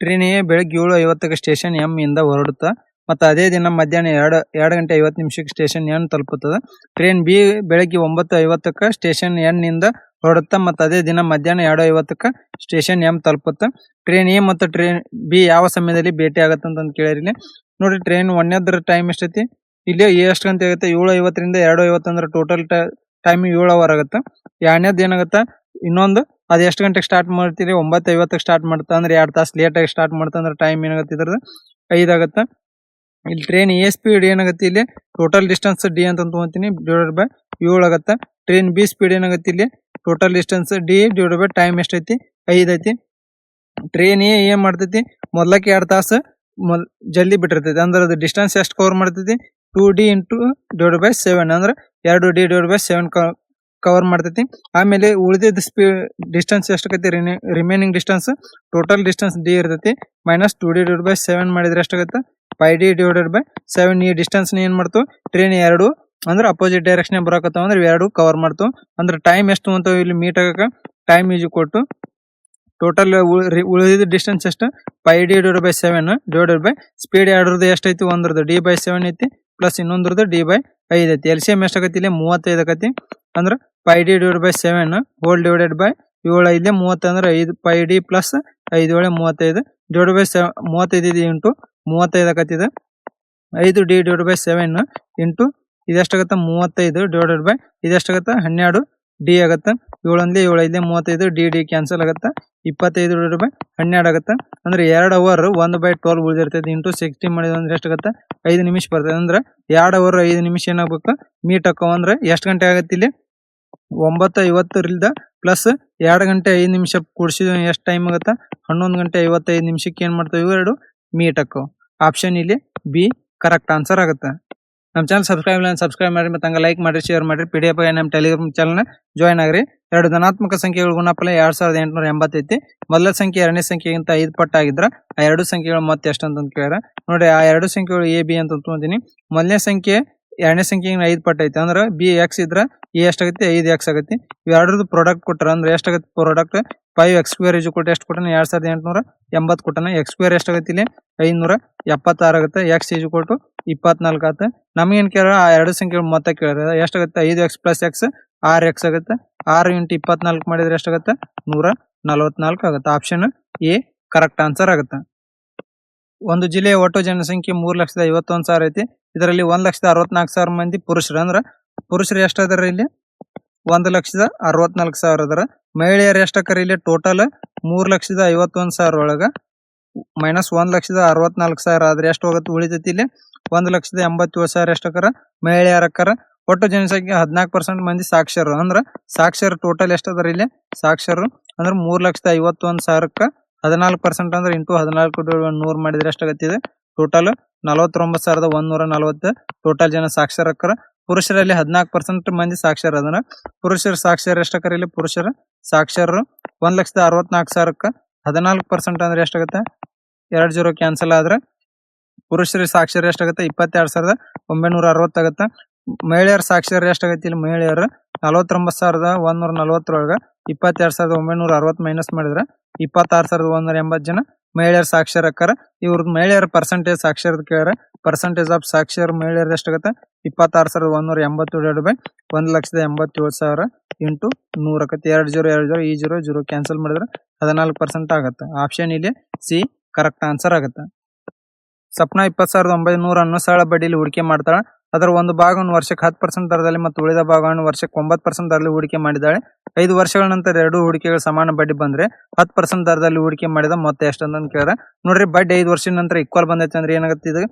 Train A ಬೆಳಗ್ಗೆ 7:50ಕ್ಕೆ station M ಇಂದ ಹೊರಡುತ್ತಾ ಮತ್ತು ಅದೇ ದಿನ ಮಧ್ಯಾಹ್ನ 2:50 ಸ್ಟೇಷನ್ ಎನ್ ತಲುಪುತ್ತದೆ. ಟ್ರೈನ್ ಬಿ ಬೆಳಗ್ಗೆ 9:50ಕ್ಕೆ ಸ್ಟೇಷನ್ ಎನ್ ನಿಂದ ಹೊರಡುತ್ತಾ ಮತ್ತು ಅದೇ ದಿನ ಮಧ್ಯಾಹ್ನ 2:50ಕ್ಕೆ ಸ್ಟೇಷನ್ ಎಂ ತಲುಪುತ್ತೆ. ಟ್ರೈನ್ ಎ ಮತ್ತು ಟ್ರೈನ್ ಬಿ ಯಾವ ಸಮಯದಲ್ಲಿ ಭೇಟಿ ಆಗತ್ತೆ ಅಂತ ಕೇಳಿರಿ. ನೋಡ್ರಿ, ಟ್ರೈನ್ ಒಂದನೇದ್ರ ಟೈಮ್ ಎಷ್ಟೈತಿ, ಇಲ್ಲಿ ಎಷ್ಟು ಗಂಟೆ ಆಗುತ್ತೆ, 7:50ರಿಂದ 2:50 ಅಂದ್ರೆ ಟೋಟಲ್ ಟೈಮ್ 7 ಅವರ್ ಆಗುತ್ತೆ. ಎರಡನೇದು ಏನಾಗುತ್ತೆ, ಇನ್ನೊಂದು ಅದು ಎಷ್ಟು ಗಂಟೆಗೆ ಸ್ಟಾರ್ಟ್ ಮಾಡ್ತೀರಿ, 9:50ಕ್ಕೆ ಸ್ಟಾರ್ಟ್ ಮಾಡ್ತಾ ಅಂದ್ರೆ 2 ತಾಸು ಲೇಟಾಗಿ ಸ್ಟಾರ್ಟ್ ಮಾಡ್ತಾ ಅಂದ್ರೆ ಟೈಮ್ ಏನಾಗುತ್ತೆ ಇದ್ರದ್ದು 5 ಆಗುತ್ತೆ. ಇಲ್ಲಿ ಟ್ರೈನ್ ಎ ಸ್ಪೀಡ್ ಏನಾಗುತ್ತೆ, ಇಲ್ಲಿ ಟೋಟಲ್ ಡಿಸ್ಟೆನ್ಸ್ ಡಿ ಅಂತ ತೊಗೊಂತೀನಿ ಡಿವೈಡೆಡ್ ಬೈ 7 ಆಗುತ್ತೆ. ಟ್ರೈನ್ ಬಿ ಸ್ಪೀಡ್ ಏನಾಗುತ್ತೆ, ಇಲ್ಲಿ total distance D divided by time ಎಷ್ಟೈತಿ, 5 ಐತಿ. ಟ್ರೈನ್ ಎ ಏನ್ ಮಾಡ್ತೈತಿ, ಮೊದ್ಲಕ್ಕೆ 2 ತಾಸು ಜಲ್ದಿ ಬಿಟ್ಟಿರ್ತೈತಿ. ಅಂದ್ರೆ ಅದು ಡಿಸ್ಟೆನ್ಸ್ ಎಷ್ಟು ಕವರ್ ಮಾಡ್ತೈತಿ, 2D ಇಂಟು ಡಿವೈಡೆಡ್ ಬೈ 7 ಅಂದ್ರೆ 2D ಡಿವೈಡೆಡ್ ಬೈ 7 ಕವರ್ ಮಾಡ್ತೈತಿ. ಆಮೇಲೆ ಉಳಿದಿದ್ದ ಡಿಸ್ಟೆನ್ಸ್ ಎಷ್ಟಾಗೈತಿ, remaining distance total distance D ಇರ್ತೈತಿ ಮೈನಸ್ 2D ಡಿವೈಡೆಡ್ ಬೈ 7 ಮಾಡಿದ್ರೆ ಎಷ್ಟಾಗುತ್ತೆ, 5D ಡಿವೈಡೆಡ್ ಬೈ 7. ಈ ಡಿಸ್ಟೆನ್ಸ್ ಏನ್ ಮಾಡ್ತು, ಟ್ರೈನ್ ಎರಡು ಅಂದ್ರೆ ಅಪೋಸಿಟ್ ಡೈರೆಕ್ಷನ್ ಬರಕತ್ತಾವ ಅಂದ್ರೆ ಎರಡು ಕವರ್ ಮಾಡ್ತು. ಅಂದ್ರೆ ಟೈಮ್ ಎಷ್ಟು ಅಂತ ಇಲ್ಲಿ ಮೀಟ್ ಆಗಕ ಟೈಮ್ ಈಜು ಕೊಟ್ಟು ಟೋಟಲ್ ಉಳಿದಿದ್ದ ಡಿಸ್ಟೆನ್ಸ್ ಎಷ್ಟು, 5D divided by 7 divided by speed ಎರಡರದ್ದು ಎಷ್ಟೈತಿ, ಒಂದ್ರದ್ದು D ಬೈ 7 ಐತಿ ಪ್ಲಸ್ ಇನ್ನೊಂದ್ರದ್ದು D ಬೈ 5 ಐತಿ. LCM ಎಷ್ಟಾಗತಿ, ಇಲ್ಲಿ 35 ಆಕತಿ. ಅಂದ್ರೆ 5D divided by 7 whole divided by 7 ಇಲ್ಲೇ 30 ಅಂದ್ರೆ 5 5D ಪ್ಲಸ್ 5 ಒಳಗೆ 35 ಡಿವೈಡೆಡ್ ಬೈ 35 ಇಂಟು 35 ಆಕತಿದೆ. 5D ಡಿವೈಡೆಡ್ ಬೈ 7 ಇಂಟು ಇದೆಷ್ಟಾಗತ್ತೆ, 35 ಡಿವೈಡೆಡ್ ಬೈ ಇದೆಷ್ಟಾಗತ್ತೆ, 12D ಆಗುತ್ತೆ. 7 ಅಂದ್ಲಿ 7 ಐದ್ಲಿ 35 D ಕ್ಯಾನ್ಸಲ್ ಆಗುತ್ತೆ. 25 ಡಿವೈಡೆಡ್ ಬೈ 12 ಆಗುತ್ತೆ. ಅಂದ್ರೆ 2 ಅವರ್ 1/12 ಉಳಿದಿರ್ತೈತಿ. ಇಂಟು 60 ಮಾಡಿದ್ರೆ ಅಂದ್ರೆ ಎಷ್ಟಾಗತ್ತೆ, 5 ನಿಮಿಷ ಬರ್ತದೆ. ಅಂದ್ರೆ 2 ಅವರ್ 5 ನಿಮಿಷ ಏನಾಗಬೇಕು ಮೀಟ್ ಹಾಕೋ. ಅಂದ್ರೆ ಎಷ್ಟು ಗಂಟೆ ಆಗತ್ತೆ, ಇಲ್ಲಿ 9:50ರಿಂದ ಪ್ಲಸ್ 2 ಗಂಟೆ 5 ನಿಮಿಷ ಕೂಡಿಸಿದ್ರೆ ಎಷ್ಟು ಟೈಮ್ ಆಗುತ್ತೆ, 11 ಗಂಟೆ 55 ನಿಮಿಷಕ್ಕೆ ಏನ್ ಮಾಡ್ತಾವೆ ಇವೆರಡು ಮೀಟ್ ಹಾಕೋ. ಆಪ್ಷನ್ ಇಲ್ಲಿ ಬಿ ಕರೆಕ್ಟ್ ಆನ್ಸರ್ ಆಗುತ್ತೆ. ನಮ್ಮ ಚಾನಲ್ ಸಬ್ಸ್ಕ್ರೈಬ್ ಮಾಡಿ ಮತ್ತು ಹಂಗೆ ಲೈಕ್ ಮಾಡಿ, ಶೇರ್ ಮಾಡಿ. PDF ನಮ್ಮ ಟೆಲಿಗ್ರಾಮ್ ಚಾನಲ್ನ ಜಾಯ್ನ್ ಆಗ್ರಿ. 2 ಧನಾತ್ಮಕ ಸಂಖ್ಯೆಗಳ ಗುಣಫಲ 2880 ಐತಿ. ಮೊದಲ ಸಂಖ್ಯೆ ಎರಡನೇ ಸಂಖ್ಯೆಗಿಂತ 5 ಪಟ್ಟು ಆಗಿದ್ರ ಆ 2 ಸಂಖ್ಯೆಗಳು ಮತ್ತೆ ಎಷ್ಟು ಅಂತ ಕೇಳ್ಯಾರ. ನೋಡಿ, ಆ 2 ಸಂಖ್ಯೆಗಳು ಎ ಬಿ ಅಂತ ತೊಗೊಂತೀನಿ. ಮೊದಲನೇ ಸಂಖ್ಯೆ ಎರಡನೇ ಸಂಖ್ಯೆಗಿಂತ 5 ಪಟ್ಟು ಐತಿ. ಅಂದ್ರೆ ಬಿ ಎಕ್ಸ್ ಇದ್ರ ಎ ಎಷ್ಟಾಗತ್ತೆ, 5x ಆಗತ್ತೆ. ಇವೆರಡರದ್ದು ಪ್ರಾಡಕ್ಟ್ ಕೊಟ್ಟಾರ ಅಂದ್ರೆ ಎಷ್ಟಾಗತ್ತೆ, ಪ್ರಾಡಕ್ಟ್ 5x² ಎಷ್ಟು ಕೊಟ್ಟಾನ, 2880 ಕೊಟ್ಟಾನ. x² ಎಷ್ಟಾಗತ್ತೆ, ಇಲ್ಲಿ 576 ಆಗುತ್ತೆ. x 24 ಆಗುತ್ತೆ. ನಮಗೇನ್ ಕೇಳ, ಆ 2 ಸಂಖ್ಯೆಗಳು ಮೊತ್ತ ಕೇಳ್ಯಾರ. ಎಷ್ಟಾಗುತ್ತೆ, 5x ಪ್ಲಸ್ x 6x ಆಗುತ್ತೆ. 6 ಇಂಟು 24 ಮಾಡಿದ್ರೆ ಎಷ್ಟಾಗುತ್ತೆ, 144 ಆಗುತ್ತೆ. ಆಪ್ಷನ್ ಎ ಕರೆಕ್ಟ್ ಆನ್ಸರ್ ಆಗುತ್ತೆ. ಒಂದು ಜಿಲ್ಲೆಯ ಒಟ್ಟು ಜನಸಂಖ್ಯೆ 3,51,000 ಐತಿ. ಇದರಲ್ಲಿ 1,64,000 ಮಂದಿ ಪುರುಷರು. ಅಂದ್ರ ಪುರುಷರು ಎಷ್ಟಾದಾರ, ಇಲ್ಲಿ 1,64,000 ಅದರ. ಮಹಿಳೆಯರು ಎಷ್ಟಕ್ಕರ, ಇಲ್ಲಿ ಟೋಟಲ್ 3,51,000 ಒಳಗ ಮೈನಸ್ 1,64,000 ಆದ್ರೆ ಎಷ್ಟು ಹೋಗುತ್ತೆ, ಉಳಿತೈತಿ ಇಲ್ಲಿ 1,87,000 ಎಷ್ಟಕ್ಕರ ಮಹಿಳೆಯರಕ್ಕರ. ಒಟ್ಟು ಜನಸಂಖ್ಯೆ 14% ಮಂದಿ ಸಾಕ್ಷರರು. ಅಂದ್ರ ಸಾಕ್ಷರ ಟೋಟಲ್ ಎಷ್ಟದಾರ, ಇಲ್ಲಿ ಸಾಕ್ಷರರು ಅಂದ್ರೆ 3,51,000ಕ್ಕ 14% ಅಂದ್ರೆ ಇಂಟು 14 ಮಾಡಿದ್ರೆ ಎಷ್ಟಾಗತ್ತಿದೆ, ಟೋಟಲ್ 49,140 ಟೋಟಲ್ ಜನ ಸಾಕ್ಷರಕ್ಕರ. ಪುರುಷರಲ್ಲಿ 14% ಮಂದಿ ಸಾಕ್ಷರ ಅದನ್ನ. ಪುರುಷರ ಸಾಕ್ಷರ ಎಷ್ಟಕ್ಕರ, ಇಲ್ಲಿ ಪುರುಷರ ಸಾಕ್ಷರರು 1,64,000ಕ್ಕ 14% ಅಂದ್ರೆ ಎಷ್ಟಾಗುತ್ತೆ, 2 0 ಕ್ಯಾನ್ಸಲ್ ಆದ್ರೆ ಪುರುಷರ ಸಾಕ್ಷರ ಎಷ್ಟಾಗುತ್ತೆ, 22,960 ಆಗುತ್ತೆ. ಮಹಿಳೆಯರ ಸಾಕ್ಷರ ಎಷ್ಟಾಗತ್ತೆ, ಇಲ್ಲಿ ಮಹಿಳೆಯರು 49,140 ಒಳಗ 22,960 ಮೈನಸ್ ಮಾಡಿದ್ರೆ 26,180 ಜನ ಮಹಿಳೆಯರ ಸಾಕ್ಷರಕ್ಕರ. ಇವ್ರದ್ದು ಮಹಿಳೆಯರ ಪರ್ಸೆಂಟೇಜ್ ಸಾಕ್ಷರದ ಕೇಳ್ಯಾರ. ಪರ್ಸೆಂಟೇಜ್ ಆಫ್ ಸಾಕ್ಷರ ಮಹಿಳೆಯರ ಎಷ್ಟಾಗತ್ತೆ, 26,180 ಡಿವೈಡೆಡ್ ಬೈ 1,87,000 ಇಂಟು 100 ಆಕತಿ. 2 0 2 0 ಈ 0 ಕ್ಯಾನ್ಸಲ್ ಮಾಡಿದ್ರೆ 14% ಆಗುತ್ತೆ. ಆಪ್ಷನ್ ಇಲ್ಲಿ ಸಿ ಕರೆಕ್ಟ್ ಆನ್ಸರ್ ಆಗುತ್ತೆ. ಸಪ್ನಾ 20,900 ಅನ್ನು ಸರಳ ಬಡ್ಡಿಯಲ್ಲಿ ಹೂಡಿಕೆ ಮಾಡ್ತಾಳೆ. ಅದರ ಒಂದು ಭಾಗವನ್ನು ವರ್ಷಕ್ಕೆ 10% ದರದಲ್ಲಿ ಮತ್ತು ಉಳಿದ ಭಾಗವನ್ನು ವರ್ಷಕ್ಕೆ 9% ದರದಲ್ಲಿ ಹೂಡಿಕೆ ಮಾಡಿದ್ದಾಳೆ. 5 ವರ್ಷಗಳ ನಂತರ 2 ಹೂಡಿಕೆಗಳು ಸಮಾನ ಬಡ್ಡಿ ಬಂದ್ರೆ 10% ದರದಲ್ಲಿ ಹೂಡಿಕೆ ಮಾಡಿದ ಮೊತ್ತ ಎಷ್ಟು ಅಂತ ಕೇಳ್ಯಾರ. ನೋಡ್ರಿ, ಬಡ್ಡಿ 5 ವರ್ಷದ ನಂತರ ಈಕ್ವಲ್ ಬಂದೈತೆ ಅಂದ್ರೆ ಏನಾಗುತ್ತೆ, ಇದು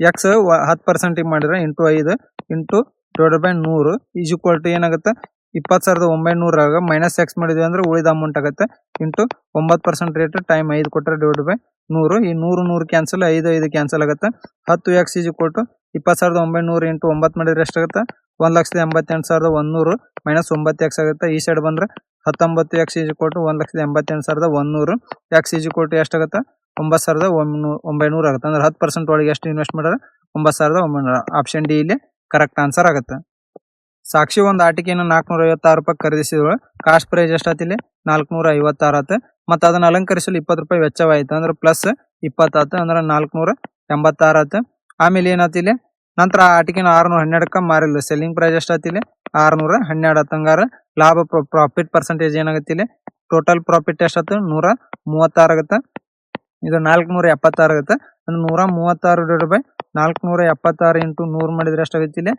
ಎಕ್ಸ್ 10% ಮಾಡಿದ್ರೆ into 5 into divided by 100 is equal to ಏನಾಗುತ್ತೆ, 20,900 ಮೈನಸ್ ಎಕ್ಸ್ ಮಾಡಿದ್ವಿ ಅಂದ್ರೆ ಉಳಿದ ಅಮೌಂಟ್ ಆಗುತ್ತೆ ಇಂಟು 9% ರೇಟ್ ಟೈಮ್ 5 ಕೊಟ್ಟರೆ ಡಿವೈಡ್ ಬೈ 100. ಈ 100 ಕ್ಯಾನ್ಸಲ್, 5 ಕ್ಯಾನ್ಸಲ್ ಆಗುತ್ತೆ. 10x is equal to 20,900 into 9 ಮಾಡಿದ್ರೆ ಎಷ್ಟಾಗುತ್ತೆ, 1,88,100 ಮೈನಸ್ 9x ಆಗುತ್ತೆ. ಈ ಸೈಡ್ ಬಂದ್ರೆ 19x is equal to 1,88,100. x is equal to ಎಷ್ಟಾಗುತ್ತೆ, 9,900 ಆಗುತ್ತೆ. ಅಂದ್ರೆ 10% ಒಳಗೆ ಎಷ್ಟು ಇನ್ವೆಸ್ಟ್ ಮಾಡಿದ್ರೆ 9,900. ಆಪ್ಷನ್ ಡಿ ಇಲ್ಲಿ ಕರೆಕ್ಟ್ ಆನ್ಸರ್ ಆಗುತ್ತೆ. ಸಾಕ್ಷಿ ಒಂದು ಆಟಿಕೆಯನ್ನು 456 ರೂಪಾಯಿ ಖರೀದಿಸಿದಳು. ಕಾಸ್ಟ್ ಪ್ರೈಸ್ ಎಷ್ಟಾಯ್ತು, ಇಲ್ಲಿ 456 ಆಯ್ತು. ಮತ್ತು ಅದನ್ನು ಅಲಂಕರಿಸಲು 20 ರೂಪಾಯಿ ವೆಚ್ಚವಾಯಿತು. ಅಂದ್ರೆ ಪ್ಲಸ್ 20 ಆತು ಅಂದ್ರೆ 486 ಆತು. ಆಮೇಲೆ ಏನಾಯ್ತು ಇಲ್ಲಿ ನಂತರ ಆ ಆಟಿಕೆನ 612ಕ್ಕೆ ಮಾರಿಲ್ಲ. ಸೆಲ್ಲಿಂಗ್ ಪ್ರೈಸ್ ಎಷ್ಟಾಯ್ತು ಇಲ್ಲಿ 612 ಆತು. ಹಂಗಾರ ಲಾಭ ಪ್ರಾಫಿಟ್ ಪರ್ಸೆಂಟೇಜ್ ಏನಾಗುತ್ತೆ ಇಲ್ಲಿ ಟೋಟಲ್ ಪ್ರಾಫಿಟ್ ಎಷ್ಟಾಯ್ತು 136 ಆಗುತ್ತೆ. ಇದು 476 ಆಗುತ್ತೆ. ಅಂದ್ರೆ 136 / 476 ಇಂಟು 100 ಮಾಡಿದ್ರೆ ಎಷ್ಟಾಗುತ್ತೆ ಇಲ್ಲಿ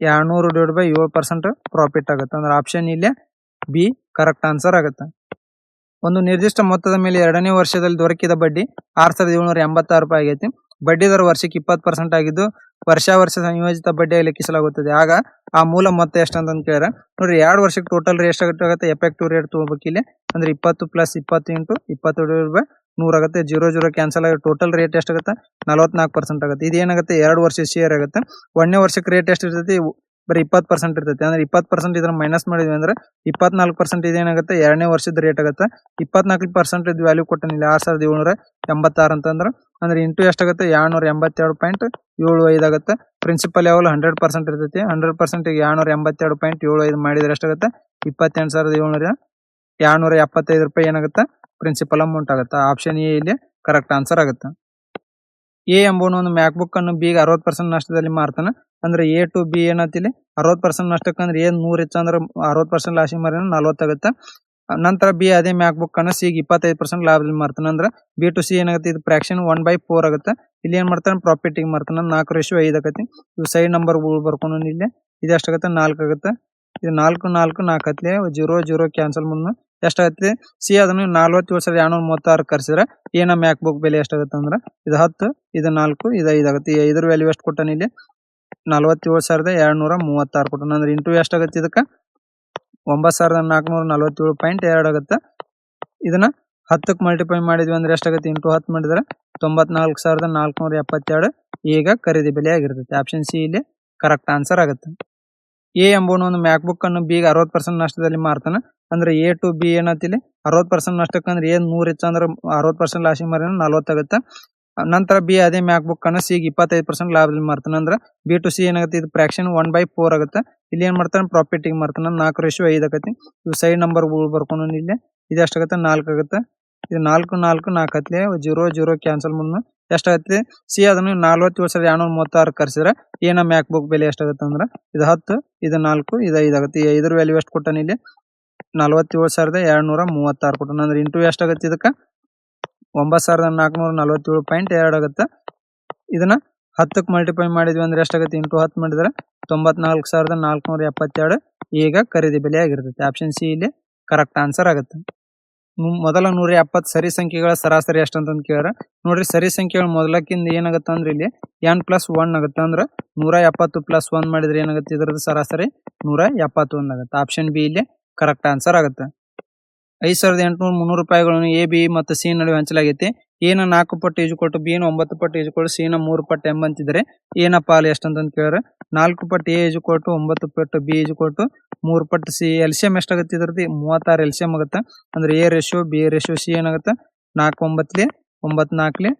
200 / 7% ಪ್ರಾಫಿಟ್ ಆಗುತ್ತೆ. ಅಂದ್ರೆ ಆಪ್ಷನ್ ಇಲ್ಲಿ ಬಿ ಕರೆಕ್ಟ್ ಆನ್ಸರ್ ಆಗುತ್ತೆ. ಒಂದು ನಿರ್ದಿಷ್ಟ ಮೊತ್ತದ ಮೇಲೆ 2ನೇ ವರ್ಷದಲ್ಲಿ ದೊರಕಿದ ಬಡ್ಡಿ 6,786 ರೂಪಾಯಿ ಆಗೈತಿ. ಬಡ್ಡಿ ದರ ವರ್ಷಕ್ಕೆ 20% ಆಗಿದ್ದು ವರ್ಷ ಸಂಯೋಜಿತ ಬಡ್ಡಿಯಾಗಿ ಲೆಕ್ಕಿಸಲಾಗುತ್ತದೆ. ಆಗ ಆ ಮೂಲ ಮೊತ್ತ ಎಷ್ಟು ಅಂತ ಕೇಳಿದ್ರೆ ನೋಡ್ರಿ 2 ವರ್ಷಕ್ಕೆ ಟೋಟಲ್ ರೇಟ್ ಎಷ್ಟಾಗುತ್ತೆ ಎಫೆಕ್ಟಿವ್ ರೇಟ್ ತಗೋಬೇಕು ಇಲ್ಲಿ. ಅಂದ್ರೆ 20 + 20 ಇಂಟು 20 / 100 ಆಗುತ್ತೆ. 0 ಕ್ಯಾನ್ಸಲ್ ಆಗಿ ಟೋಟಲ್ ರೇಟ್ ಎಷ್ಟಾಗುತ್ತೆ 44% ಆಗುತ್ತೆ. ಇದು ಏನಾಗುತ್ತೆ 2 ವರ್ಷ ಶೇರ್ ಆಗುತ್ತೆ. 1ನೇ ವರ್ಷಕ್ಕೆ ರೇಟ್ ಎಷ್ಟು ಇರ್ತೈತಿ ಬರೀ 20% ಇರ್ತೈತಿ. ಅಂದ್ರೆ 20% ಇದನ್ನ ಮೈನಸ್ ಮಾಡಿದ್ವಿ ಅಂದ್ರೆ 24% ಇದೇನಾಗುತ್ತೆ 2ನೇ ವರ್ಷದ ರೇಟ್ ಆಗುತ್ತೆ. 24% ಇದು ವ್ಯಾಲ್ಯೂ ಕೊಟ್ಟನಿಲ್ಲ 6,786 ಅಂತಂದ್ರೆ ಅಂದ್ರೆ ಇಂಟು ಎಷ್ಟಾಗುತ್ತೆ 282.75 ಆಗುತ್ತೆ. ಪ್ರಿನ್ಸಿಪಲ್ ಯಾವಾಗಲೂ 100% ಇರ್ತೈತಿ. 100% 282.75 ಮಾಡಿದ್ರೆ ಎಷ್ಟಾಗುತ್ತೆ 28,775 ರೂಪಾಯಿ ಏನಾಗುತ್ತೆ ಪ್ರಿನ್ಸಿಪಲ್ ಅಮೌಂಟ್ ಆಗುತ್ತೆ. ಆಪ್ಷನ್ ಎ ಇಲ್ಲಿ ಕರೆಕ್ಟ್ ಆನ್ಸರ್ ಆಗುತ್ತೆ. ಎ ಎಂಬುವನು ಒಂದು ಮ್ಯಾಕ್ ಬುಕ್ ಅನ್ನು ಬಿ 60% ನಷ್ಟದಲ್ಲಿ ಮಾರ್ತಾನೆ. ಅಂದ್ರೆ ಎ ಟು ಬಿ ಏನಂತಿಲ್ಲಿ 60% ನಷ್ಟಕ್ಕೆ ಅಂದ್ರೆ ಏನ್ 100 ಇತ್ತು ಅಂದ್ರೆ 60% ಲಾಸಿಗೆ ಮಾರಿನ 40 ಆಗುತ್ತೆ. ನಂತರ ಬಿ ಅದೇ ಮ್ಯಾಕ್ ಬುಕ್ ಅನ್ನು ಸಿ 25% ಲಾಭದಲ್ಲಿ ಮಾರ್ತಾನೆ. ಅಂದ್ರೆ ಬಿ ಟು ಸಿ ಏನಾಗುತ್ತೆ ಇದು ಫ್ರಾಕ್ಷನ್ 1/4 ಆಗುತ್ತೆ. ಇಲ್ಲಿ ಏನ್ ಮಾಡ್ತಾನೆ ಪ್ರಾಫಿಟ್ ಗೆ ಮಾರ್ತಾನೆ 4:5 ಆಗತ್ತೆ. ಇವು ಸೈಡ್ ನಂಬರ್ ಬರ್ಕೊಂಡು ಇಲ್ಲಿ ಇದು ಎಷ್ಟಾಗುತ್ತೆ 4 ಆಗುತ್ತೆ. ಇದು 4 4 4 ಹತ್ಲೆ 0 ಕ್ಯಾನ್ಸಲ್ ಮುನ್ನ ಎಷ್ಟಾಗುತ್ತೆ ಸಿ ಅದನ್ನು 47,236 ಕರ್ಸಿದ್ರೆ ಏನ ಮ್ಯಾಕ್ ಬುಕ್ ಬೆಲೆ ಎಷ್ಟಾಗುತ್ತೆ ಅಂದ್ರೆ ಇದು 10 ಇದು 4 ಇದು 5 ಆಗುತ್ತೆ. ಈ 5 ವ್ಯಾಲ್ಯೂ ಎಷ್ಟು ಕೊಟ್ಟಾನ ಇಲ್ಲಿ 47,236 ಕೊಟ್ಟಾನ. ಅಂದ್ರೆ ಇಂಟು ಎಷ್ಟಾಗುತ್ತೆ ಇದಕ್ಕೆ 9,447.2 ಆಗುತ್ತೆ. ಇದನ್ನ 10ಕ್ಕೆ ಮಲ್ಟಿಪ್ಲೈ ಮಾಡಿದ್ವಿ ಅಂದ್ರೆ ಎಷ್ಟಾಗುತ್ತೆ ಇಂಟು 10 ಮಾಡಿದ್ರೆ 94,472 ಈಗ ಖರೀದಿ ಬೆಲೆ ಆಗಿರ್ತೈತಿ. ಆಪ್ಷನ್ ಸಿ ಇಲ್ಲಿ ಕರೆಕ್ಟ್ ಆನ್ಸರ್ ಆಗುತ್ತೆ. ಎ ಎಂಬುವನು ಒಂದು ಮ್ಯಾಕ್ ಬುಕ್ ಅನ್ನು ಬಿ 60% ನಷ್ಟದಲ್ಲಿ ಮಾರ್ತಾನೆ. ಅಂದ್ರೆ ಎ ಟು ಬಿ ಏನಂತಿಲ್ಲಿ 60% ನಷ್ಟಕ್ಕೆ ಅಂದ್ರೆ ಏನ್ 100 ಇತ್ತು ಅಂದ್ರೆ 60% ಲಾಸಿಗೆ ಮಾರಿನ 40 ಆಗುತ್ತೆ. ನಂತರ ಬಿ ಅದೇ ಮ್ಯಾಕ್ ಬುಕ್ ಅನ್ನು ಸಿ 25% ಲಾಭದಲ್ಲಿ ಮಾರ್ತಾನೆ. ಅಂದ್ರೆ ಬಿ ಟು ಸಿ ಏನಾಗುತ್ತೆ ಇದು ಫ್ರಾಕ್ಷನ್ 1/4 ಆಗುತ್ತೆ. ಇಲ್ಲಿ ಏನ್ ಮಾಡ್ತಾನೆ ಪ್ರಾಫಿಟ್ ಗೆ ಮಾರ್ತಾನೆ 4:5 ಆಗುತ್ತೆ. ಇವು ಸೈಡ್ ನಂಬರ್ ಬರ್ಕೊಂಡು ಇಲ್ಲಿ ಇದು ಎಷ್ಟಾಗುತ್ತೆ 4 ಆಗುತ್ತೆ. ಇದು 4 4 4 ಹತ್ಲೆ 0 ಕ್ಯಾನ್ಸಲ್ ಮುನ್ನ ಎಷ್ಟಾಗುತ್ತೆ ಸಿ ಅದನ್ನು 47,236 ಕರ್ಸಿದ್ರೆ ಏನ ಮ್ಯಾಕ್ ಬುಕ್ ಬೆಲೆ ಎಷ್ಟಾಗುತ್ತೆ ಅಂದ್ರೆ ಇದು 10 ಇದು 4 ಇದು 5 ಆಗುತ್ತೆ. ಈ 5 ವ್ಯಾಲ್ಯೂ ಎಷ್ಟು ಕೊಟ್ಟಾನ ಇಲ್ಲಿ 47,236 ಕೊಟ್ಟಾನ. ಅಂದ್ರೆ ಇಂಟು ಎಷ್ಟಾಗುತ್ತೆ ಇದಕ್ಕೆ 9,447.2 ಆಗುತ್ತೆ. ಇದನ್ನ 10ಕ್ಕೆ ಮಲ್ಟಿಪ್ಲೈ ಮಾಡಿದ್ವಿ ಅಂದ್ರೆ ಎಷ್ಟಾಗುತ್ತೆ ಇಂಟು 10 ಮಾಡಿದ್ರೆ 94,472 ಈಗ ಖರೀದಿ ಬೆಲೆ ಆಗಿರ್ತೈತಿ. ಆಪ್ಷನ್ ಸಿ ಇಲ್ಲಿ ಕರೆಕ್ಟ್ ಆನ್ಸರ್ ಆಗುತ್ತೆ. ಮೊದಲ 170 ಸರಿ ಸಂಖ್ಯೆಗಳ ಸರಾಸರಿ ಎಷ್ಟು ಅಂತ ಕೇಳಿದ್ರೆ ನೋಡ್ರಿ ಸರಿ ಸಂಖ್ಯೆಗಳ ಮೊದಲಕ್ಕಿಂತ ಏನಾಗುತ್ತೆ ಅಂದ್ರೆ ಇಲ್ಲಿ n+1 ಆಗುತ್ತೆ. ಅಂದ್ರೆ 170 + 1 ಮಾಡಿದ್ರೆ ಏನಾಗುತ್ತೆ ಇದ್ರದ್ದು ಸರಾಸರಿ 171 ಆಗುತ್ತೆ. ಆಪ್ಷನ್ ಬಿ ಇಲ್ಲಿ ಕರೆಕ್ಟ್ ಆನ್ಸರ್ ಆಗುತ್ತೆ. 5,800 ರೂಪಾಯಿಗಳನ್ನು ಎ ಬಿ ಮತ್ತು ಸಿ ನಡುವೆ ಹಂಚಲಾಗೈತಿ. ಎನ 4 ಪಟ್ಟು ಈಜುಕೊಟ್ಟು ಬಿ ನ 9 ಪಟ್ಟು ಈಜುಕೊಟ್ಟು ಸಿ ನ 3 ಪಟ್ಟು ಎಂಬಂತಿದ್ರೆ ಏನ ಪಾಲು ಎಷ್ಟು ಅಂತ ಕೇಳಿದ್ರೆ 4 ಪಟ್ಟು ಎ ಈಜುಕೊಟ್ಟು 9 ಪಟ್ಟು ಬಿ ಈಜುಕೊಟ್ಟು 3 ಪಟ್ಟು ಸಿ. ಎಲ್ಸಿಎಂ ಎಷ್ಟಾಗುತ್ತೆ ಇದ್ರದ್ದು 36 ಎಲ್ಸಿಎಂ ಆಗುತ್ತೆ. ಅಂದ್ರೆ A ratio B ratio C ಏನಾಗುತ್ತೆ 4 9 9 4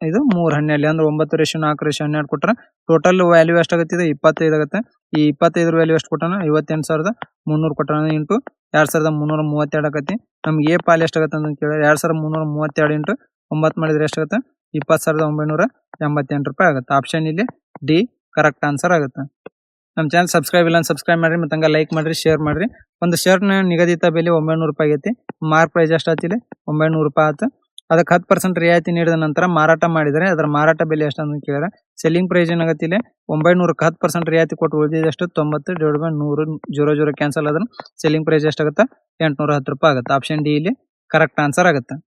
ಇದು 3 12 ಅಂದ್ರೆ 9:4:12 ಕೊಟ್ರೆ ಟೋಟಲ್ ವ್ಯಾಲ್ಯೂ ಎಷ್ಟಾಗುತ್ತೆ ಇದು 25 ಆಗುತ್ತೆ. ಈ 25 ವ್ಯಾಲ್ಯೂ ಎಷ್ಟು ಕೊಟ್ಟಾನ 58,300 ಕೊಟ್ಟಾನ ಇಂಟು 2,332 ಆಕತಿ. ನಮ್ಗೆ ಎ ಪಾಲ್ ಎಷ್ಟಾಗುತ್ತೆ ಅಂತ ಕೇಳಿದ್ರೆ 2,332 ಇಂಟು 9 ಮಾಡಿದ್ರೆ ಎಷ್ಟಾಗುತ್ತೆ 20,988 ರೂಪಾಯಿ ಆಗುತ್ತೆ. ಆಪ್ಷನ್ ಇಲ್ಲಿ ಡಿ ಕರೆಕ್ಟ್ ಆನ್ಸರ್ ಆಗುತ್ತೆ. ನಮ್ಮ ಚಾನಲ್ ಸಬ್ಸ್ಕ್ರೈಬ್ ಇಲ್ಲ ಸಬ್ಸ್ಕ್ರೈಬ್ ಮಾಡ್ರಿ ಮತ್ತೆ ಹಂಗ ಲೈಕ್ ಮಾಡ್ರಿ ಶೇರ್ ಮಾಡ್ರಿ. ಒಂದು ಶರ್ಟ್ ನ ನಿಗದಿತ ಬೆಲೆ 900 ರೂಪಾಯಿ ಆಗೈತಿ. ಮಾರ್ಕ್ ಪ್ರೈಸ್ ಎಷ್ಟಾಗ್ತಿಲ್ಲ 900 ರೂಪಾಯಿ ಆಯ್ತು. ಅದಕ್ಕೆ 10% ರಿಯಾಯಿತಿ ನೀಡಿದ ನಂತರ ಮಾರಾಟ ಮಾಡಿದರೆ ಅದರ ಮಾರಾಟ ಬೆಲೆ ಎಷ್ಟು ಅಂತ ಕೇಳಿದ್ರೆ ಸೆಲ್ಲಿಂಗ್ ಪ್ರೈಸ್ ಏನಾಗುತ್ತೆ ಇಲ್ಲಿ 900ಕ್ಕೆ 10% ರಿಯಾಯಿತಿ ಕೊಟ್ಟು ಉಳಿದಿದಷ್ಟು 90/100 0 ಕ್ಯಾನ್ಸಲ್ ಆದ್ರೆ ಸೆಲ್ಲಿಂಗ್ ಪ್ರೈಸ್ ಎಷ್ಟಾಗುತ್ತೆ 810 ರೂಪಾಯಿ ಆಗುತ್ತೆ. ಆಪ್ಷನ್ ಡಿ ಇಲ್ಲಿ ಕರೆಕ್ಟ್ ಆನ್ಸರ್ ಆಗುತ್ತೆ.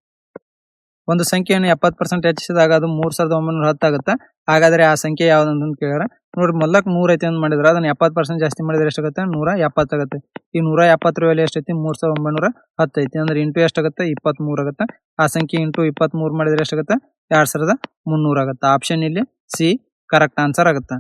ಒಂದು ಸಂಖ್ಯೆಯನ್ನು 70% ಹೆಚ್ಚಿಸಿದಾಗ ಅದು 3,910 ಆಗುತ್ತೆ. ಹಾಗಾದ್ರೆ ಆ ಸಂಖ್ಯೆ ಯಾವ್ದಂತ ಕೇಳಿದ್ರೆ ನೋಡ್ರಿ ಮೊದಲಕ್ಕೆ 100 ಐತಿ ಅಂತ ಮಾಡಿದ್ರೆ ಅದನ್ನ 70% ಜಾಸ್ತಿ ಮಾಡಿದ್ರೆ ಎಷ್ಟಾಗುತ್ತೆ 170 ಆಗುತ್ತೆ. ಈ 170 ವ್ಯಾಲ್ಯೂ ಎಷ್ಟೈತಿ 3,910 ಐತಿ. ಅಂದ್ರೆ ಇಂಟು ಎಷ್ಟಾಗುತ್ತೆ 23 ಆಗುತ್ತೆ. ಆ ಸಂಖ್ಯೆ ಇಂಟು 23 ಮಾಡಿದ್ರೆ ಎಷ್ಟಾಗುತ್ತೆ 2,300 ಆಗುತ್ತೆ. ಆಪ್ಷನ್ ಇಲ್ಲಿ ಸಿ ಕರೆಕ್ಟ್ ಆನ್ಸರ್ ಆಗುತ್ತೆ.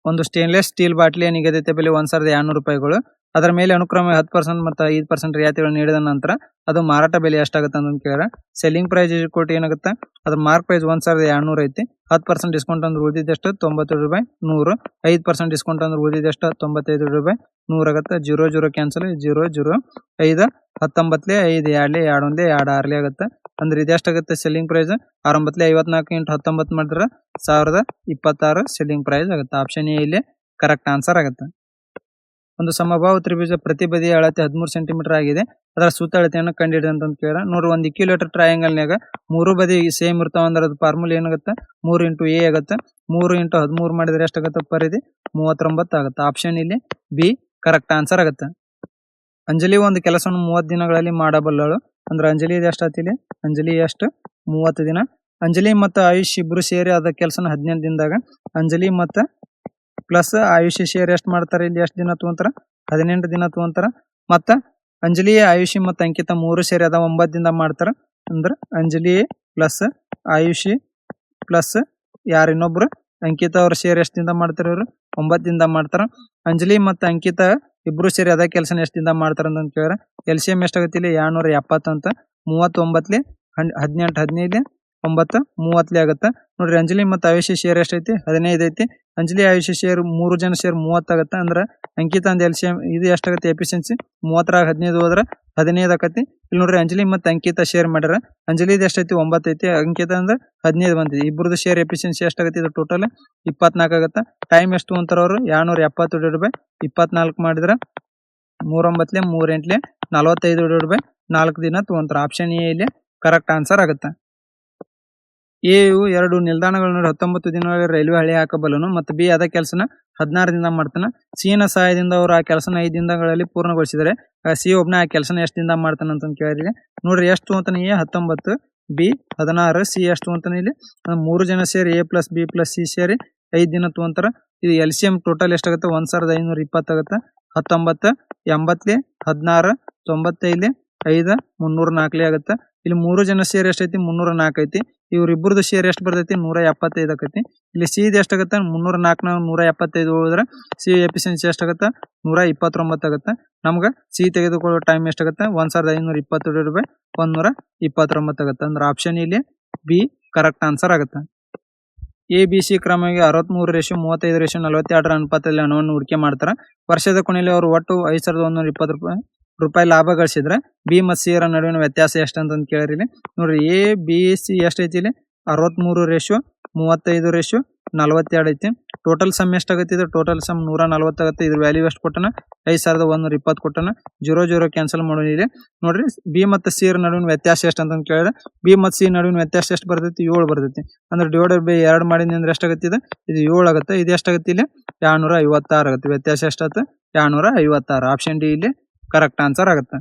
ಒಂದು ಸ್ಟೇನ್ಲೆಸ್ ಸ್ಟೀಲ್ ಬಾಟ್ಲಿಯ ನಿಗದಿತ ಬೆಲೆ 1,200 ರೂಪಾಯಿಗಳು. ಅದರ ಮೇಲೆ ಅನುಕ್ರಮ 10% ಮತ್ತು 5% ರಿಯಾಯಿತಿಗಳನ್ನು ನೀಡಿದ ನಂತರ ಅದು ಮಾರಾಟ ಬೆಲೆ ಎಷ್ಟಾಗುತ್ತೆ ಅಂತ ಕೇಳಿದ್ರೆ ಸೆಲ್ಲಿಂಗ್ ಪ್ರೈಸ್ ಕೋಟಿ ಏನಾಗುತ್ತೆ ಅದ್ರ ಮಾರ್ಕ್ ಪ್ರೈಸ್ 1200 ಐತಿ. 10% ಡಿಸ್ಕೌಂಟ್ ಅಂದ್ರೆ ಉಳಿದಿದ್ದೆಷ್ಟು 97 ರೂಪಾಯಿ 100. 5% ಡಿಸ್ಕೌಂಟ್ ಅಂದ್ರೆ ಉಳಿದಿದ್ದೆಷ್ಟು 95 ರೂಪಾಯಿ 100 ಆಗುತ್ತೆ. 00 ಕ್ಯಾನ್ಸಲ್ 00 5 19 5 2 2 1 2 6 ಆಗುತ್ತೆ. ಅಂದ್ರೆ ಇದೆಷ್ಟಾಗುತ್ತೆ ಸೆಲ್ಲಿಂಗ್ ಪ್ರೈಸ್ 6 54 × 19 ಮಾಡಿದ್ರೆ 1026 ಸೆಲ್ಲಿಂಗ್ ಪ್ರೈಸ್ ಆಗುತ್ತೆ. ಆಪ್ಷನ್ ಎ ಇಲ್ಲಿ ಕರೆಕ್ಟ್ ಆನ್ಸರ್ ಆಗುತ್ತೆ. ಒಂದು ಸಮಬಾಹು ತ್ರಿಭುಜ ಪ್ರತಿ ಬದಿಯ ಅಳತೆ 13 ಸೆಂಟಿಮೀಟರ್ ಆಗಿದೆ. ಅದರ ಸುತ್ತ ಅಳತೆಯನ್ನು ಕಂಡುಹಿಡಿದ ಅಂತ ಕೇಳಿದ್ರೆ ನೋಡ್ರಿ, ಒಂದು ಇಕ್ವಿಲೇಟರ್ ಟ್ರಯಾಂಗಲ್ನಾಗ 3 ಬದಿ ಸೇಮ್ ಇರ್ತಾವ ಅಂದ್ರೆ ಅದು ಫಾರ್ಮುಲಾ ಏನಾಗುತ್ತೆ 3 × a ಆಗುತ್ತೆ. 3 × 13 ಮಾಡಿದ್ರೆ ಎಷ್ಟಾಗುತ್ತೆ ಪರಿಧಿ 39 ಆಗುತ್ತೆ. ಆಪ್ಷನ್ ಇಲ್ಲಿ ಬಿ ಕರೆಕ್ಟ್ ಆನ್ಸರ್ ಆಗುತ್ತೆ. ಅಂಜಲಿ ಒಂದು ಕೆಲಸವನ್ನು 30 ದಿನಗಳಲ್ಲಿ ಮಾಡಬಲ್ಲಳು ಅಂದ್ರೆ ಅಂಜಲಿ ಎಷ್ಟಾಯ್ತು ಇಲ್ಲಿ ಅಂಜಲಿ ಎಷ್ಟು 30 ದಿನ. ಅಂಜಲಿ ಮತ್ತು ಆಯುಷ್ ಇಬ್ರು ಸೇರಿ ಅದ ಕೆಲಸನ 18 ದಿನದಾಗ ಅಂಜಲಿ ಮತ್ತು ಪ್ಲಸ್ ಆಯುಷಿ ಶೇರ್ ಎಷ್ಟು ಮಾಡ್ತಾರೆ ಇಲ್ಲಿ ಎಷ್ಟು ದಿನ ತಗೊಂತಾರ 18 ದಿನ ತಗೊಂತಾರ. ಮತ್ತ ಅಂಜಲಿ ಆಯುಷಿ ಮತ್ತು ಅಂಕಿತ 3 ಸೇರಿ ಅದ 9 ದಿನ ಮಾಡ್ತಾರ ಅಂದ್ರೆ ಅಂಜಲಿ ಪ್ಲಸ್ ಆಯುಷಿ ಪ್ಲಸ್ ಯಾರು ಇನ್ನೊಬ್ರು ಅಂಕಿತ ಅವ್ರ ಶೇರ್ ಎಷ್ಟು ದಿನ ಮಾಡ್ತಾರೆ ಇವರು 9 ದಿನ ಮಾಡ್ತಾರ. ಅಂಜಲಿ ಮತ್ತು ಅಂಕಿತ ಇಬ್ರು ಸೇರಿ ಅದ ಕೆಲಸನ ಎಷ್ಟು ದಿನ ಮಾಡ್ತಾರ ಅಂತ ಕೇಳಿದ್ರೆ LCM ಎಷ್ಟಾಗುತ್ತೆ ಇಲ್ಲಿ 270 ಅಂತ 39 18 15 9 30 ಆಗುತ್ತೆ. ನೋಡ್ರಿ ಅಂಜಲಿ ಮತ್ತು ಆಯುಷಿ ಶೇರ್ ಎಷ್ಟೈತಿ 15 ಐತಿ. ಅಂಜಲಿ ಆಯುಷಿ ಶೇರ್ 3 ಜನ ಶೇರ್ 30 ಆಗುತ್ತೆ ಅಂದ್ರೆ ಅಂಕಿತ ಅಂದ್ LCM ಇದು ಎಷ್ಟಾಗುತ್ತೆ ಎಫಿಷಿಯನ್ಸಿ 30 15 ಹೋದ್ರೆ 15 ಆಕತಿ. ಇಲ್ಲಿ ನೋಡ್ರಿ ಅಂಜಲಿ ಮತ್ತು ಅಂಕಿತ ಶೇರ್ ಮಾಡ್ಯಾರ ಅಂಜಲಿದು ಎಷ್ಟೈತಿ 9 ಐತಿ ಅಂಕಿತ ಅಂದ್ರೆ 15 ಬಂದಿದೆ. ಇಬ್ಬರದು ಶೇರ್ ಎಫಿಷಿಯನ್ಸಿ ಎಷ್ಟಾಗುತ್ತೆ ಇದು ಟೋಟಲ್ 24 ಆಗುತ್ತೆ. ಟೈಮ್ ಎಷ್ಟು ಅಂತಾರ ಅವರು 270 / 24 ಮಾಡಿದ್ರೆ 3 9 3 8 45 / 4 ದಿನ ತಗೊಂತಾರ. ಆಪ್ಷನ್ ಎ ಇಲ್ಲಿ ಕರೆಕ್ಟ್ ಆನ್ಸರ್ ಆಗುತ್ತೆ. ಎ ಯು 2 ನಿಲ್ದಾಣಗಳನ್ನು 19 ದಿನಗಳಲ್ಲಿ ರೈಲ್ವೆ ಹಳಿ ಹಾಕಬಲ್ಲನು ಮತ್ತು ಬಿ ಅದ ಕೆಲಸನ 16 ದಿನ ಮಾಡ್ತಾನೆ. ಸಿ ನ ಸಹಾಯದಿಂದ ಅವರು ಆ ಕೆಲಸನ 5 ದಿನಗಳಲ್ಲಿ ಪೂರ್ಣಗೊಳಿಸಿದರೆ ಸಿ ಒಬ್ನ ಆ ಕೆಲಸನ ಎಷ್ಟು ದಿನ ಮಾಡ್ತಾನೆ ಅಂತ ಕೇಳಿದ್ರೆ ನೋಡ್ರಿ ಎಷ್ಟು ಅಂತಾನೆ ಎ 19 ಬಿ 16 ಸಿ ಎಷ್ಟು ಅಂತಾನೆ ಇಲ್ಲಿ 3 ಜನ ಸೇರಿ A plus B plus C ಸೇರಿ 5 ದಿನ ತಗೊಂತಾರ. ಇದು LCM ಟೋಟಲ್ ಎಷ್ಟಾಗುತ್ತೆ 1520 ಆಗುತ್ತೆ. 19 80 16 95 5 304 ಆಗುತ್ತೆ. ಇಲ್ಲಿ 3 ಜನ ಶೇರ್ ಎಷ್ಟೈತಿ 304 ಐತಿ. ಇವ್ರಿಬ್ಬರದು ಶೇರ್ ಎಷ್ಟು ಬರ್ತೈತಿ 175 ಆಕೈತಿ. ಇಲ್ಲಿ ಸಿ ಇದು ಎಷ್ಟಾಗುತ್ತೆ 304 175 ಹೋದ್ರೆ ಸಿ ಎಫಿಷಿಯನ್ಸಿ ಎಷ್ಟಾಗುತ್ತೆ 129 ಆಗುತ್ತೆ. ನಮ್ಗೆ ಸಿ ತೆಗೆದುಕೊಳ್ಳೋ ಟೈಮ್ ಎಷ್ಟಾಗುತ್ತೆ 1520 / 129 ಆಗುತ್ತೆ. ಅಂದ್ರೆ ಆಪ್ಷನ್ ಇಲ್ಲಿ ಬಿ ಕರೆಕ್ಟ್ ಆನ್ಸರ್ ಆಗುತ್ತೆ. ABC ಕ್ರಮವಾಗಿ 63:35:42 ಅನುಪಾತದಲ್ಲಿ ಹಣವನ್ನು ಹೂಡಿಕೆ ಮಾಡ್ತಾರೆ. ವರ್ಷದ ಕೊನೆಯಲ್ಲಿ ಅವರು ಒಟ್ಟು 5120 ರೂಪಾಯಿ ಲಾಭ ಗಳಿಸಿದ್ರೆ ಬಿ ಮತ್ತು ಸಿ ನಡುವಿನ ವ್ಯತ್ಯಾಸ ಎಷ್ಟು ಅಂತ ಕೇಳಿರಿ. ನೋಡ್ರಿ ಎ ಬಿ ಸಿ ಎಷ್ಟೈತಿ ಇಲ್ಲಿ 63:35:42 ಐತಿ. ಟೋಟಲ್ ಸಮ್ ಎಷ್ಟಾಗುತ್ತೆ ಇದು ಟೋಟಲ್ ಸಮ್ 140 ಆಗುತ್ತೆ. ಇದ್ರ ವ್ಯಾಲ್ಯೂ ಎಷ್ಟು ಕೊಟ್ಟನ 5120 ಕೊಟ್ಟನ. 00 ಕ್ಯಾನ್ಸಲ್ ಮಾಡೋಣ ಇಲ್ಲಿ. ನೋಡ್ರಿ ಬಿ ಮತ್ತು ಸಿ ನಡುವಿನ ವ್ಯತ್ಯಾಸ ಎಷ್ಟು ಅಂತ ಕೇಳಿದ್ರೆ ಬಿ ಮತ್ತು ಸಿ ನಡುವಿನ ವ್ಯತ್ಯಾಸ ಎಷ್ಟು ಬರ್ತೈತಿ 7 ಬರ್ತೈತಿ. ಅಂದ್ರೆ ಡಿವೈಡೆಡ್ ಬೈ 2 ಮಾಡಿದ್ನಿ ಅಂದ್ರೆ ಎಷ್ಟಾಗುತ್ತೆ ಇದು 7 ಆಗುತ್ತೆ. ಇದು ಎಷ್ಟಾಗುತ್ತೆ ಇಲ್ಲಿ 256 ಆಗುತ್ತೆ. ವ್ಯತ್ಯಾಸ ಎಷ್ಟಾಗುತ್ತೆ 256. ಆಪ್ಷನ್ ಡಿ ಇಲ್ಲಿ ಕರೆಕ್ಟ್ ಆನ್ಸರ್ ಆಗುತ್ತೆ.